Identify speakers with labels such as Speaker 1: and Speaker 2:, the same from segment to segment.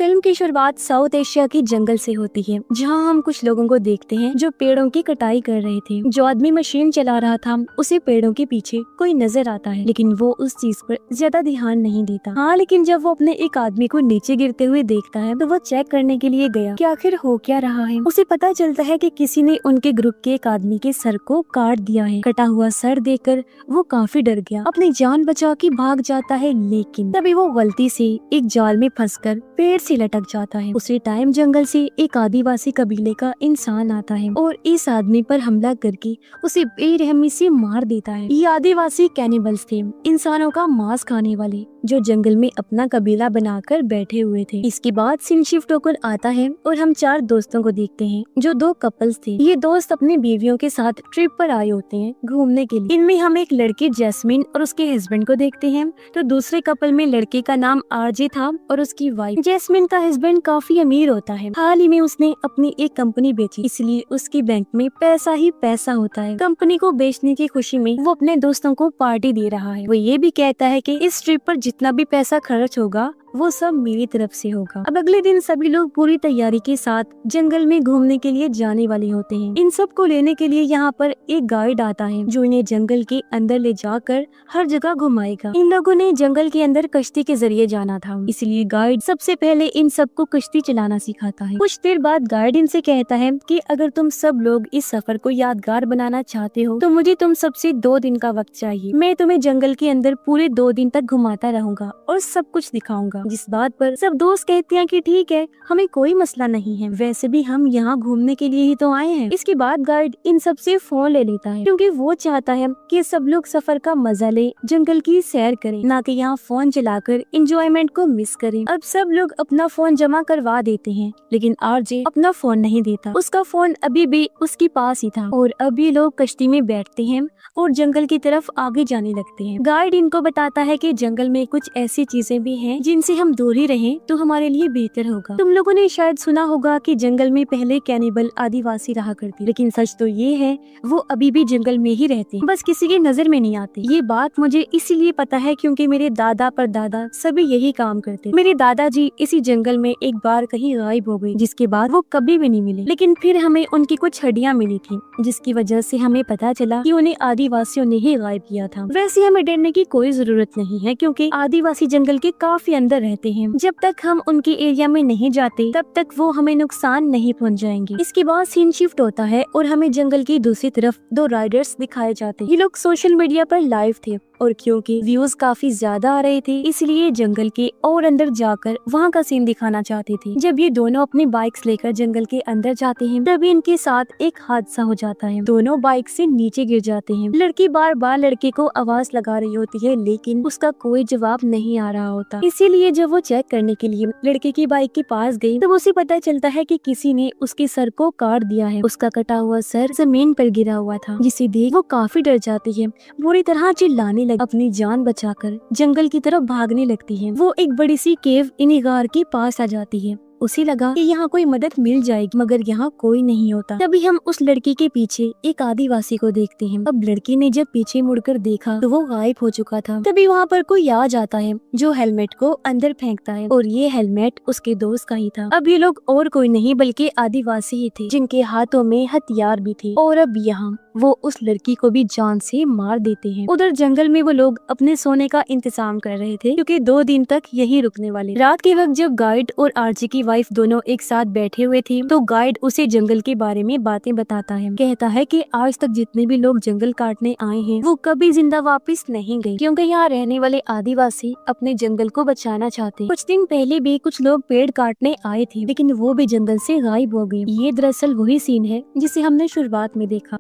Speaker 1: Film की शुरुआत south Asia के जंगल से होती है, जहां हम कुछ लोगों को देखते हैं जो पेड़ों की कटाई कर रहे थे। जो आदमी मशीन चला रहा था उसे पेड़ों के पीछे कोई नजर आता है, लेकिन वो उस चीज पर ज्यादा ध्यान नहीं देता। हाँ, लेकिन जब वो अपने एक आदमी को नीचे गिरते हुए देखता है तो वो चेक करने के लिए गया कि आखिर हो क्या रहा है। उसे पता चलता है कि किसी ने उनके ग्रुप के एक आदमी के सर को काट दिया है। कटा हुआ सर देखकर वो काफी डर गया, अपनी जान बचा के भाग जाता है, लेकिन तभी वो गलती से एक जाल में फंसकर पेड़ से लटक जाता है। उसी टाइम जंगल से एक आदिवासी कबीले का इंसान आता है और इस आदमी पर हमला करके उसे बेरहमी से मार देता है। ये आदिवासी कैनिबल्स थे, इंसानों का मांस खाने वाले, जो जंगल में अपना कबीला बनाकर बैठे हुए थे। इसके बाद सीन शिफ्ट होकर आता है और हम 4 दोस्तों को देखते हैं, जो 2 कपल्स थे। ये दोस्त अपनी बीवियों के साथ ट्रिप पर आए होते हैं घूमने के लिए। इनमें हम एक लड़की जैस्मिन और उसके हस्बैंड को देखते हैं। तो दूसरे कपल में लड़के का नाम आरजे था और उसकी वाइफ। जैस्मिन का हस्बैंड काफी अमीर होता है। हाल ही में उसने अपनी एक कंपनी बेची, इसलिए उसकी बैंक में पैसा ही पैसा होता है। कंपनी को बेचने की खुशी में वो अपने दोस्तों को पार्टी दे रहा है। वो ये भी कहता है कि इस ट्रिप पर जितना भी पैसा खर्च होगा वो सब मेरी तरफ से होगा। अब अगले दिन सभी लोग पूरी तैयारी के साथ जंगल में घूमने के लिए जाने वाले होते हैं। इन सब को लेने के लिए यहाँ पर एक गाइड आता है, जो इन्हें जंगल के अंदर ले जाकर हर जगह घुमाएगा। इन लोगों ने जंगल के अंदर कश्ती के जरिए जाना था, इसलिए गाइड सबसे पहले इन सबको कश्ती चलाना सिखाता है। कुछ देर बाद गाइड इनसे कहता है कि अगर तुम सब लोग इस सफर को यादगार बनाना चाहते हो तो मुझे तुम सबसे 2 दिन का वक्त चाहिए। मैं तुम्हें जंगल के अंदर पूरे 2 दिन तक घुमाता रहूंगा और सब कुछ दिखाऊंगा। जिस बात पर सब दोस्त कहते हैं कि ठीक है, हमें कोई मसला नहीं है, वैसे भी हम यहाँ घूमने के लिए ही तो आए हैं। इसके बाद गाइड इन सब से फोन ले लेता है, क्योंकि वो चाहता है कि सब लोग सफर का मजा ले, जंगल की सैर करें, ना कि यहाँ फोन चलाकर एंजॉयमेंट को मिस करें। अब सब लोग अपना फोन जमा करवा देते हैं, लेकिन आरजे अपना फोन नहीं देता। उसका फोन अभी भी उसके पास ही था और अभी लोग कश्ती में बैठते हैं और जंगल की तरफ आगे जाने लगते हैं। गाइड इनको बताता है कि जंगल में कुछ ऐसी चीजें भी हैं जिनसे हम दूर ही रहें तो हमारे लिए बेहतर होगा। तुम लोगों ने शायद सुना होगा कि जंगल में पहले कैनिबल आदिवासी रहा करते, लेकिन सच तो ये है वो अभी भी जंगल में ही रहते हैं, बस किसी की नजर में नहीं आते। ये बात मुझे इसीलिए पता है क्योंकि मेरे दादा परदादा सभी यही काम करते। मेरे दादाजी इसी जंगल में एक बार कहीं गायब हो गए, जिसके बाद वो कभी भी नहीं मिले, लेकिन फिर हमें उनकी कुछ हड्डियां मिली थी, जिसकी वजह से हमें पता चला कि उन्हें आदिवासियों ने ही गायब किया था। वैसे हमें डरने की कोई जरूरत नहीं है, क्योंकि आदिवासी जंगल के काफी अंदर रहते हैं। जब तक हम उनके एरिया में नहीं जाते तब तक वो हमें नुकसान नहीं पहुंचाएंगे। इसके बाद सीन शिफ्ट होता है और हमें जंगल की दूसरी तरफ 2 राइडर्स दिखाए जाते हैं। ये लोग सोशल मीडिया पर लाइव थे और क्योंकि व्यूज काफी ज्यादा आ रहे थे, इसलिए जंगल के और अंदर जाकर वहाँ का सीन दिखाना चाहते थे। जब ये दोनों अपनी बाइक्स लेकर जंगल के अंदर जाते हैं, तभी इनके साथ एक हादसा हो जाता है। दोनों बाइक से नीचे गिर जाते हैं। लड़की बार बार लड़के को आवाज लगा रही होती है, लेकिन उसका कोई जवाब नहीं आ रहा होता। इसीलिए जब वो चेक करने के लिए लड़के की बाइक के पास गई, तब उसे पता चलता है कि किसी ने उसके सर को काट दिया है। उसका कटा हुआ सर जमीन पर गिरा हुआ था, जिसे देख वो काफी डर जाती है, बुरी तरह चिल्लाने लगी, अपनी जान बचाकर जंगल की तरफ भागने लगती है। वो एक बड़ी सी केव इन गार के पास आ जाती है। उसे लगा कि यहाँ कोई मदद मिल जाएगी, मगर यहाँ कोई नहीं होता। तभी हम उस लड़की के पीछे एक आदिवासी को देखते हैं। अब लड़की ने जब पीछे मुड़कर देखा तो वो गायब हो चुका था। तभी वहाँ पर कोई आ जाता है, जो हेलमेट को अंदर फेंकता है, और ये हेलमेट उसके दोस्त का ही था। अब ये लोग और कोई नहीं बल्कि आदिवासी ही थे, जिनके हाथों में हथियार भी थे, और अब यहाँ वो उस लड़की को भी जान से मार देते हैं। उधर जंगल में वो लोग अपने सोने का इंतजाम कर रहे थे, क्योंकि 2 दिन तक यही रुकने वाले। रात के वक्त जब गाइड और आरजे की वाइफ दोनों एक साथ बैठे हुए थे, तो गाइड उसे जंगल के बारे में बातें बताता है। कहता है कि आज तक जितने भी लोग जंगल काटने आए हैं वो कभी जिंदा वापस नहीं गए, क्योंकि यहाँ रहने वाले आदिवासी अपने जंगल को बचाना चाहते। कुछ दिन पहले भी कुछ लोग पेड़ काटने आए थे, लेकिन वो भी जंगल से गायब हो गए। ये दरअसल वही सीन है जिसे हमने शुरुआत में देखा।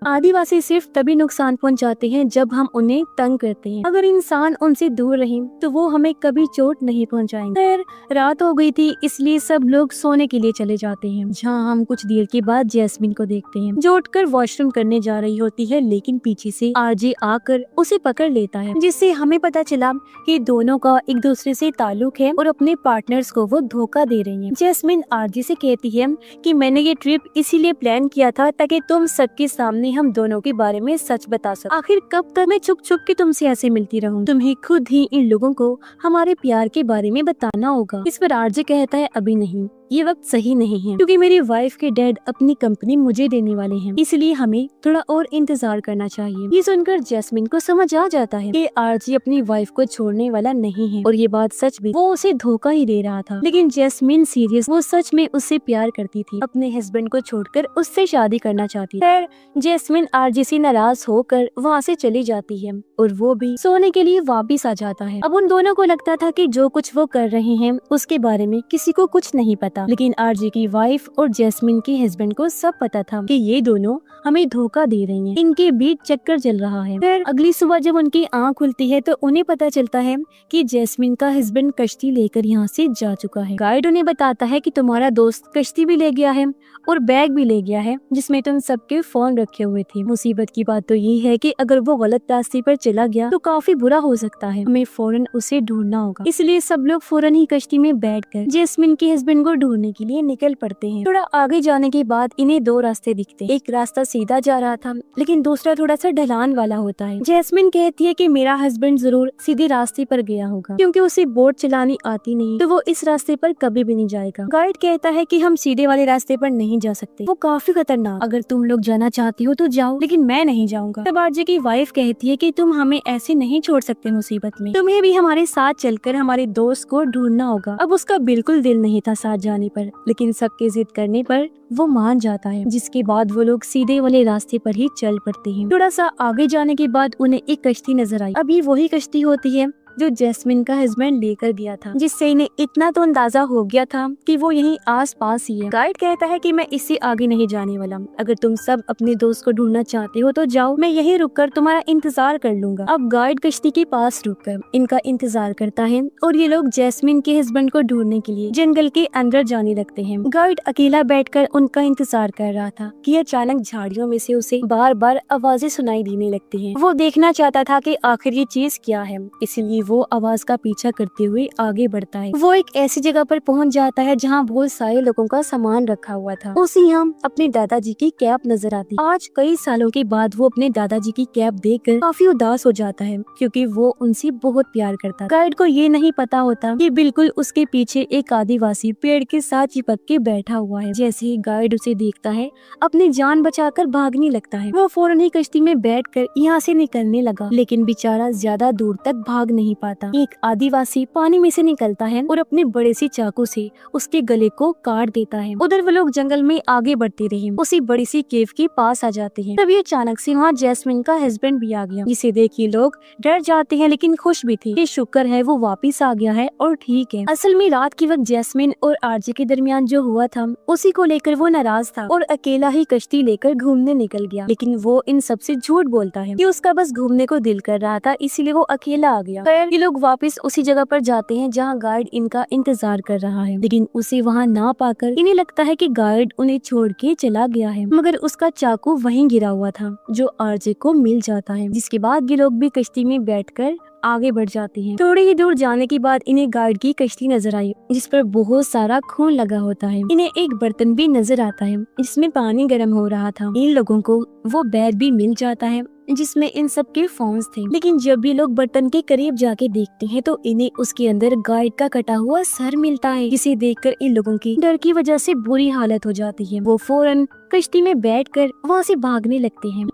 Speaker 1: आदिवासी सिर्फ तभी नुकसान पहुंचाते हैं जब हम उन्हें तंग करते हैं। अगर इंसान उनसे दूर रहे तो वो हमें कभी चोट नहीं पहुंचाएंगे। खैर, रात हो गई थी, इसलिए सब लोग सोने के लिए चले जाते हैं, जहां हम कुछ देर के बाद जैस्मिन को देखते हैं, जो उठकर वॉशरूम करने जा रही होती है, लेकिन पीछे से आरजे आकर उसे पकड़ लेता है, जिससे हमें पता चला कि दोनों का एक दूसरे से ताल्लुक है और अपने पार्टनर्स को वो धोखा दे रही है। जैस्मिन आरजे से कहती है कि मैंने ये ट्रिप इसीलिए प्लान किया था ताकि तुम सबके सामने हम दोनों के बारे में सच बता सकते। आखिर कब तक मैं छुप छुप के तुमसे ऐसे मिलती रहूं? तुम्हें खुद ही इन लोगों को हमारे प्यार के बारे में बताना होगा। इस पर आरजे कहता है अभी नहीं, ये वक्त सही नहीं है, क्योंकि मेरी वाइफ के डैड अपनी कंपनी मुझे देने वाले हैं, इसलिए हमें थोड़ा और इंतजार करना चाहिए। ये सुनकर जैस्मिन को समझ आ जाता है कि आरजे अपनी वाइफ को छोड़ने वाला नहीं है, और ये बात सच भी, वो उसे धोखा ही दे रहा था। लेकिन जैस्मिन सीरियस, वो सच में उससे प्यार करती थी, अपने हस्बैंड को छोड़कर उससे शादी करना चाहती। फिर जैस्मिन आरजे से नाराज होकर वहाँ से चली जाती है, और वो भी सोने के लिए वापिस आ जाता है। अब उन दोनों को लगता था कि जो कुछ वो कर रहे हैं उसके बारे में किसी को कुछ नहीं पता, लेकिन आरजे की वाइफ और जैस्मिन के हस्बैंड को सब पता था कि ये दोनों हमें धोखा दे रही हैं। इनके बीच चक्कर चल रहा है। फिर अगली सुबह जब उनकी आँख खुलती है तो उन्हें पता चलता है कि जैस्मिन का हस्बैंड कश्ती लेकर यहाँ से जा चुका है। गाइड उन्हें बताता है कि तुम्हारा दोस्त कश्ती भी ले गया है और बैग भी ले गया है जिसमें तुम सबके फोन रखे हुए थे। मुसीबत की बात तो ये है कि अगर वो गलत रास्ते पर चला गया तो काफी बुरा हो सकता है, हमें फौरन उसे ढूंढना होगा। इसलिए सब लोग फौरन ही कश्ती में बैठकर जैस्मिन के हस्बैंड को ढूंढने के लिए निकल पड़ते हैं। थोड़ा आगे जाने के बाद इन्हें दो रास्ते दिखते हैं। एक रास्ता सीधा जा रहा था, लेकिन दूसरा थोड़ा सा ढलान वाला होता है। जैस्मिन कहती है कि मेरा हस्बैंड जरूर सीधे रास्ते पर गया होगा, क्योंकि उसे बोट चलानी आती नहीं, तो वो इस रास्ते पर कभी भी नहीं जाएगा। गाइड कहता है कि हम सीधे वाले रास्ते पर नहीं जा सकते, वो काफी खतरनाक, अगर तुम लोग जाना चाहती हो तो जाओ, लेकिन मैं नहीं जाऊंगा। तब आरजे की वाइफ कहती है कि तुम हमें ऐसे नहीं छोड़ सकते मुसीबत में, तुम्हें भी हमारे साथ चलकर हमारे दोस्त को ढूंढना होगा। अब उसका बिल्कुल दिल नहीं था साथ जाने पर, लेकिन सबके जिद करने पर वो मान जाता है, जिसके बाद वो लोग सीधे वाले रास्ते पर ही चल पड़ते हैं। थोड़ा सा आगे जाने के बाद उन्हें एक कश्ती नजर आई। अभी वही कश्ती होती है जो जैस्मिन का हस्बैंड लेकर गया था, जिससे इन्हें इतना तो अंदाजा हो गया था कि वो यहीं आस पास ही है। गाइड कहता है कि मैं इससे आगे नहीं जाने वाला, अगर तुम सब अपने दोस्त को ढूंढना चाहते हो तो जाओ, मैं यहीं रुककर तुम्हारा इंतजार कर लूंगा। अब गाइड कश्ती के पास रुककर इनका इंतजार करता है और ये लोग जैस्मिन के हस्बैंड को ढूंढने के लिए जंगल के अंदर जाने लगते हैं। गाइड अकेला बैठकर उनका इंतजार कर रहा था कि अचानक झाड़ियों में से उसे बार बार आवाजें सुनाई देने लगती हैं। वो देखना चाहता था कि आखिर ये चीज क्या है, इसलिए वो आवाज का पीछा करते हुए आगे बढ़ता है। वो एक ऐसी जगह पर पहुंच जाता है जहां बहुत सारे लोगों का सामान रखा हुआ था। उसे यहाँ अपने दादाजी की कैप नजर आती। आज कई सालों के बाद वो अपने दादाजी की कैप देखकर काफी उदास हो जाता है, क्योंकि वो उनसे बहुत प्यार करता। गाइड को ये नहीं पता होता कि बिल्कुल उसके पीछे एक आदिवासी पेड़ के साथ चिपक के बैठा हुआ है। जैसे ही गाइड उसे देखता है, अपनी जान बचाकर भागने लगता है। वो फौरन ही कश्ती में बैठकर यहाँ से निकलने लगा, लेकिन बेचारा ज्यादा दूर तक भाग नहीं पाता। एक आदिवासी पानी में से निकलता है और अपने बड़े से चाकू से उसके गले को काट देता है। उधर वो लोग जंगल में आगे बढ़ते रहे, उसी बड़ी सी केव के पास आ जाते हैं। तभी अचानक से वहाँ जैस्मिन का हस्बैंड भी आ गया, जिसे देख के लोग डर जाते हैं, लेकिन खुश भी थे कि शुक्र है वो वापिस आ गया है और ठीक है। असल में रात के वक्त जैस्मिन और आरजे के दरमियान जो हुआ था उसी को लेकर वो नाराज था और अकेला ही कश्ती लेकर घूमने निकल गया। लेकिन वो इन सबसे झूठ बोलता है कि उसका बस घूमने को दिल कर रहा था, इसीलिए वो अकेला आ गया। खैर ये लोग वापस उसी जगह पर जाते हैं जहाँ गाइड इनका इंतजार कर रहा है, लेकिन उसे वहाँ ना पाकर इन्हें लगता है कि गाइड उन्हें छोड़ के चला गया है, मगर उसका चाकू वहीं गिरा हुआ था जो आरजे को मिल जाता है। जिसके बाद ये लोग भी कश्ती में बैठकर आगे बढ़ जाते हैं। थोड़ी ही दूर जाने के बाद इन्हें गाइड की कश्ती नजर आई, जिस पर बहुत सारा खून लगा होता है। इन्हें एक बर्तन भी नजर आता है जिसमें पानी गर्म हो रहा था। इन लोगों को वो बैग भी मिल जाता है जिसमें इन सब के फोन्स थे। लेकिन जब भी लोग बर्तन के करीब जाके देखते हैं तो इन्हें उसके अंदर गाइड का कटा हुआ सर मिलता है, जिसे देखकर इन लोगों की डर की वजह से बुरी हालत हो जाती है। वो फौरन कश्ती में बैठकर वहाँ से भागने लगते हैं।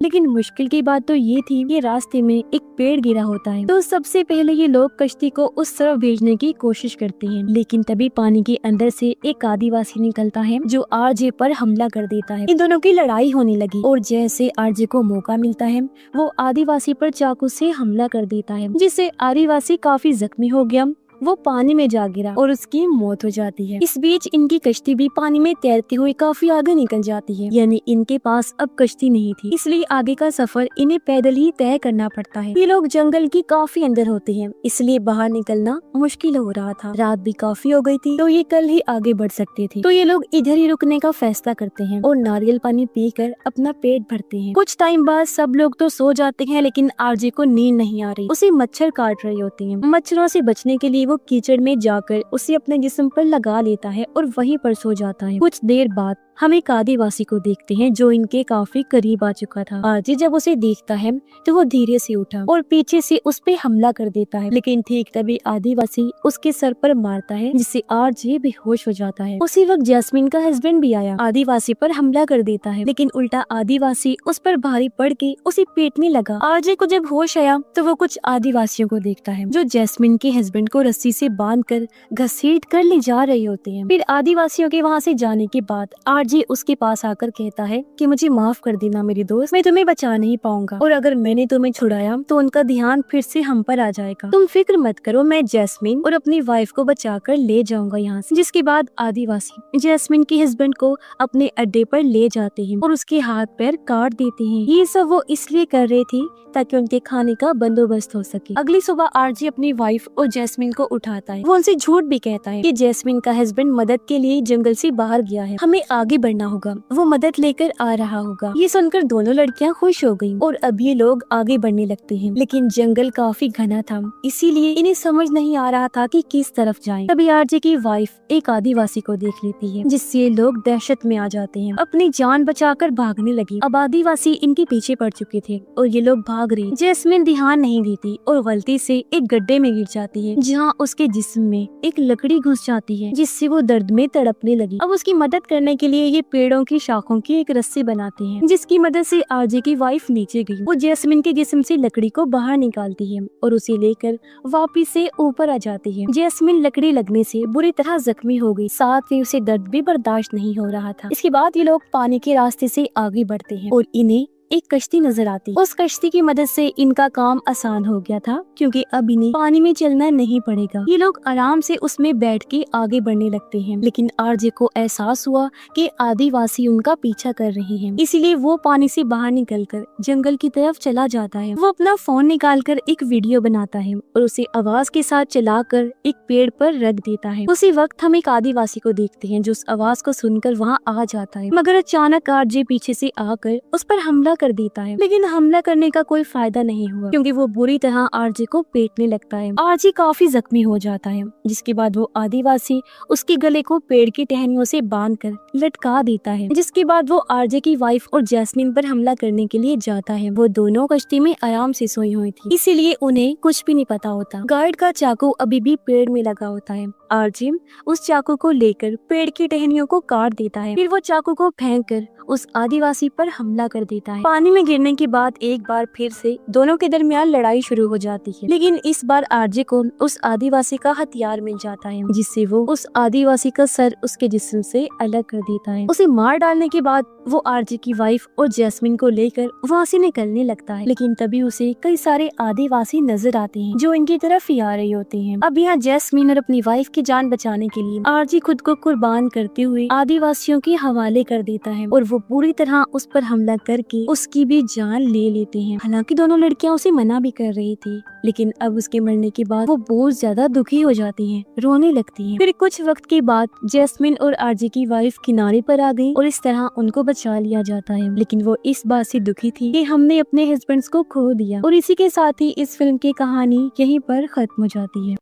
Speaker 1: लेकिन मुश्किल की बात तो ये थी कि रास्ते में एक पेड़ गिरा होता है, तो सबसे पहले ये लोग कश्ती को उस तरफ भेजने की कोशिश करते हैं। लेकिन तभी पानी के अंदर से एक आदिवासी निकलता है जो आरजे पर हमला कर देता है। इन दोनों की लड़ाई होने लगी और जैसे आरजे को मौका मिलता है वो आदिवासी पर चाकू से हमला कर देता है, जिससे आदिवासी काफी जख्मी हो गया। वो पानी में जा गिरा और उसकी मौत हो जाती है। इस बीच इनकी कश्ती भी पानी में तैरते हुए काफी आगे निकल जाती है, यानी इनके पास अब कश्ती नहीं थी, इसलिए आगे का सफर इन्हें पैदल ही तय करना पड़ता है। ये लोग जंगल की काफी अंदर होते हैं, इसलिए बाहर निकलना मुश्किल हो रहा था। रात भी काफी हो गई थी, तो ये कल ही आगे बढ़ सकते थे। तो ये लोग इधर ही रुकने का फैसला करते हैं और नारियल पानी पीकर अपना पेट भरते हैं। कुछ टाइम बाद सब लोग तो सो जाते हैं, लेकिन आरजे को नींद नहीं आ रही। उसे मच्छर काट रहे होते हैं। मच्छरों से बचने के लिए वो कीचड़ में जाकर उसे अपने जिस्म पर लगा लेता है और वहीं पर सो जाता है। कुछ देर बाद हम एक आदिवासी को देखते हैं जो इनके काफी करीब आ चुका था। आरजे जब उसे देखता है तो वो धीरे से उठा और पीछे से उस पे हमला कर देता है, लेकिन ठीक तभी आदिवासी उसके सर पर मारता है जिससे आरजे बेहोश हो जाता है। उसी वक्त जैस्मिन का हस्बैंड भी आया, आदिवासी पर हमला कर देता है, लेकिन उल्टा आदिवासी उस पर भारी पड़ के उसे पीटने लगा। आरजे को जब होश आया तो वो कुछ आदिवासियों को देखता है जो जैस्मिन के हस्बैंड को रस्सी से बांधकर घसीट कर ले जा रहे होते हैं। फिर आदिवासियों के वहाँ से जाने के बाद आरजे उसके पास आकर कहता है कि मुझे माफ कर देना मेरी दोस्त, मैं तुम्हें बचा नहीं पाऊंगा और अगर मैंने तुम्हें छुड़ाया तो उनका ध्यान फिर से हम पर आ जाएगा। तुम फिक्र मत करो, मैं जैस्मिन और अपनी वाइफ को बचाकर ले जाऊंगा यहाँ से। जिसके बाद आदिवासी जैस्मिन के हस्बैंड को अपने अड्डे पर ले जाते हैं और उसके हाथ पैर काट देते हैं। ये सब वो इसलिए कर रही थी ताकि उनके खाने का बंदोबस्त हो सके। अगली सुबह आरजे अपनी वाइफ और जैस्मिन को उठाता है। वो उनसे झूठ भी कहता है कि जैस्मिन का हस्बैंड मदद के लिए जंगल से बाहर गया है, हमें आगे बढ़ना होगा, वो मदद लेकर आ रहा होगा। ये सुनकर दोनों लड़कियां खुश हो गयी और अब ये लोग आगे बढ़ने लगते हैं, लेकिन जंगल काफी घना था, इसीलिए इन्हें समझ नहीं आ रहा था कि किस तरफ जाएं। तभी आरजे की वाइफ एक आदिवासी को देख लेती है, जिससे ये लोग दहशत में आ जाते हैं, अपनी जान बचाकर भागने लगी। अब आदिवासी इनके पीछे पड़ चुके थे और ये लोग भाग रही। जैस्मिन ध्यान नहीं देती और गलती से एक गड्ढे में गिर जाती है, जहाँ उसके जिस्म में एक लकड़ी घुस जाती है, जिससे वो दर्द में तड़पने लगी। अब उसकी मदद करने के लिए ये पेड़ों की शाखों की एक रस्सी बनाते हैं, जिसकी मदद से आरजे की वाइफ नीचे गई। वो जैस्मिन के जिस्म से लकड़ी को बाहर निकालती है और उसे लेकर वापिस से ऊपर आ जाती है। जैस्मिन लकड़ी लगने से बुरी तरह जख्मी हो गई, साथ ही उसे दर्द भी बर्दाश्त नहीं हो रहा था। इसके बाद ये लोग पानी के रास्ते से आगे बढ़ते हैं और इन्हें एक कश्ती नजर आती। उस कश्ती की मदद से इनका काम आसान हो गया था, क्योंकि अब इन्हें पानी में चलना नहीं पड़ेगा। ये लोग आराम से उसमें बैठ के आगे बढ़ने लगते हैं, लेकिन आरजे को एहसास हुआ कि आदिवासी उनका पीछा कर रहे हैं, इसीलिए वो पानी से बाहर निकलकर जंगल की तरफ चला जाता है। वो अपना फोन निकालकर एक वीडियो बनाता है और उसे आवाज के साथ चलाकर एक पेड़ पर रख देता है। उसी वक्त हम एक आदिवासी को देखते हैं जो उस आवाज को सुनकर वहाँ आ जाता है, मगर अचानक आरजे पीछे से आकर उस पर हमला कर देता है, लेकिन हमला करने का कोई फायदा नहीं हुआ, क्योंकि वो बुरी तरह आरजे को पीटने लगता है। आरजे काफी जख्मी हो जाता है, जिसके बाद वो आदिवासी उसके गले को पेड़ की टहनियों से बांधकर लटका देता है। जिसके बाद वो आरजे की वाइफ और जैस्मिन पर हमला करने के लिए जाता है। वो दोनों कश्ती में आराम से सोई हुई थी, इसीलिए उन्हें कुछ भी नहीं पता होता। गाइड का चाकू अभी भी पेड़ में लगा होता है। आरजे उस चाकू को लेकर पेड़ की टहनियों को काट देता है, फिर वो चाकू को फेंक कर उस आदिवासी पर हमला कर देता है। पानी में गिरने के बाद एक बार फिर से दोनों के दरमियान लड़ाई शुरू हो जाती है, लेकिन इस बार आरजे को उस आदिवासी का हथियार मिल जाता है, जिससे वो उस आदिवासी का सर उसके जिस्म से अलग कर देता है। उसे मार डालने के बाद वो आरजे की वाइफ और जैस्मिन को लेकर वहाँ से निकलने लगता है, लेकिन तभी उसे कई सारे आदिवासी नजर आते हैं जो इनकी तरफ ही आ रहे होते हैं। अब यहाँ जैस्मिन और अपनी वाइफ की जान बचाने के लिए आरजे खुद को कुर्बान करते हुए आदिवासियों के हवाले कर देता है और वो पूरी तरह उस पर हमला करके उसकी भी जान ले लेते हैं। हालांकि दोनों लड़कियां उसे मना भी कर रही थी, लेकिन अब उसके मरने के बाद वो बहुत ज्यादा दुखी हो जाती हैं, रोने लगती हैं। फिर कुछ वक्त के बाद जैस्मिन और आरजे की वाइफ किनारे पर आ गई और इस तरह उनको बचा लिया जाता है, लेकिन वो इस बात से दुखी थी कि हमने अपने हस्बैंड्स को खो दिया। और इसी के साथ ही इस फिल्म की कहानी यहीं पर खत्म हो जाती है।